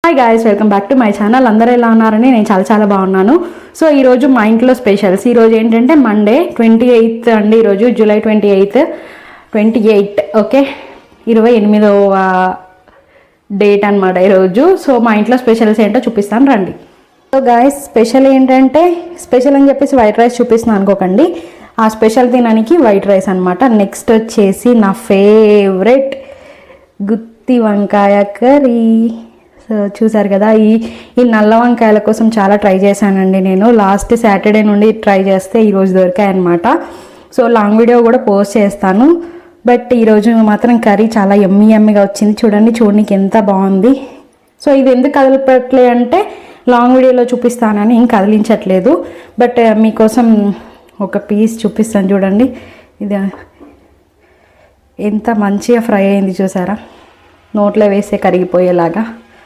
Hi guys, welcome back to my channel. అందరూ ఎలా ఉన్నారని నేను చాలా బాగున్నాను. సో ఈరోజు మా ఇంట్లో స్పెషల్స్. ఈరోజు ఏంటంటే మండే 28th అండి. ఈరోజు జూలై 28 ఓకే, 28వ డేట్ అనమాట ఈరోజు. సో మా ఇంట్లో స్పెషల్స్ ఏంటో చూపిస్తాను రండి. సో గాయస్, స్పెషల్ ఏంటంటే స్పెషల్ అని చెప్పేసి వైట్ రైస్ చూపిస్తున్నాను అనుకోకండి. ఆ స్పెషల్ తినడానికి వైట్ రైస్ అనమాట. నెక్స్ట్ వచ్చేసి నా ఫేవరెట్ గుత్తి వంకాయ కర్రీ. సో చూసారు కదా, ఈ నల్ల వంకాయల కోసం చాలా ట్రై చేశానండి నేను. లాస్ట్ సాటర్డే నుండి ట్రై చేస్తే ఈరోజు దొరికాయి అనమాట. సో లాంగ్ వీడియో కూడా పోస్ట్ చేస్తాను. బట్ ఈరోజు మాత్రం కర్రీ చాలా యమ్మీగా వచ్చింది. చూడడానికి ఎంత బాగుంది. సో ఇది ఎందుకు కదలపట్లే అంటే లాంగ్ వీడియోలో చూపిస్తానని ఏం కదిలించట్లేదు. బట్ మీకోసం ఒక పీస్ చూపిస్తాను చూడండి. ఇది ఎంత మంచిగా ఫ్రై అయింది చూసారా, నోట్లో వేస్తే కరిగిపోయేలాగా.